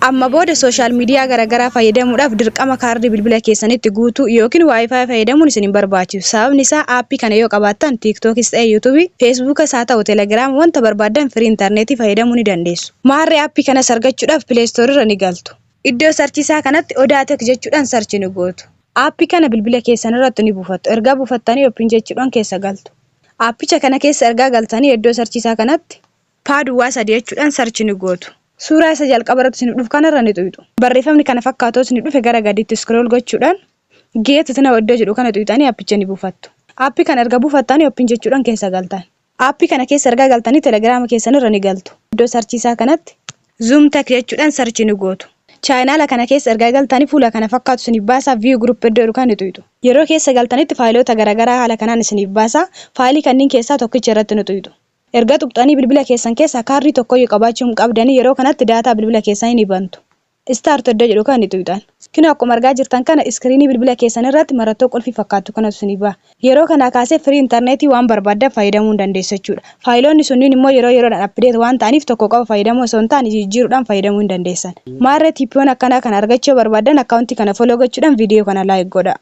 Amma booda sooshaal miidiyaa garaagaraa fayyadamuudhaaf dirqama kaardii bilbila keessanitti guutuu yookiin waayifaayi fayyadamuun isin hin barbaachisu. Sababni isaa aappii kana yoo qabaattan tiiktookis ta'e yuutuubii, feesbuukas haa ta'u teelegiraam wanta barbaadan firii intarneetii fayyadamuu ni dandeessu. Maarree aappii kanas argachuudhaaf pileestoorii ni galtu. Iddoo sarchiisaa kanatti odaa tek jechuudhaan sarchi ni gootu. Aappii kana bilbila keessan irratti ni buufattu. Ergaa buufattanii oopin jechuudhaan keessa galtu. Aappicha kana keessa ergaa galtanii iddoo sarchiisaa kanatti paaduwwaa 3 jechuudhaan sarchi ni gootu. Suuraa isa jalqaba irratti isin dhufu kanarra ni xuyxu. Barreeffamni kana fakkaatu isin dhufe gara gadiitti scroll gochuudhaan geet tina iddoo jedhu kana xuyxanii aappicha ni buufattu. Aappii kana erga buufattanii oopin jechuudhaan keessa galtan. Aappii kana keessa ergaa galtanii teelegiraama keessan irra ni galtu. Iddoo sarchiisaa kanatti zoom tek jechuudhaan sarchi ni gootu. Chaayinaala kana keessa ergaa galtanii fuula kana fakkaatu isiniif baasaa view group iddoo jedhu kana ni xuyxu. Yeroo keessa galtanitti faayiloota garaagaraa haala kanaan isiniif baasaa faayilii kanneen keessaa tokkicha irratti ni xuyxu. Erga tuqxanii bilbila keessan keessaa kaardii tokkoyyuu qabaachuu qabdanii yeroo kanatti daataa bilbila keessanii ni bantu. Start iddoo jedhu kana ni xuyxan. Kinu akkuma argaa jirtan kana iskiriinii bilbila keessan irratti mallattoo qulfii fakkaatu kanatu isiniif ba'a. Yeroo kana kaasee firii intarneetii waan barbaadan fayyadamuu ni dandeessu jechuudha. Faayiloonni sunniin immoo yeroodhaan update waan ta'aniif tokko qofa fayyadamuu osoo hin taane jijjiiruudhaan fayyadamuu ni dandeessan. Maarree tiippiiwwan akkanaa kana argachuu barbaadan akkaawuntii kana follow gochuudhaan viidiyoo kana like godhaa.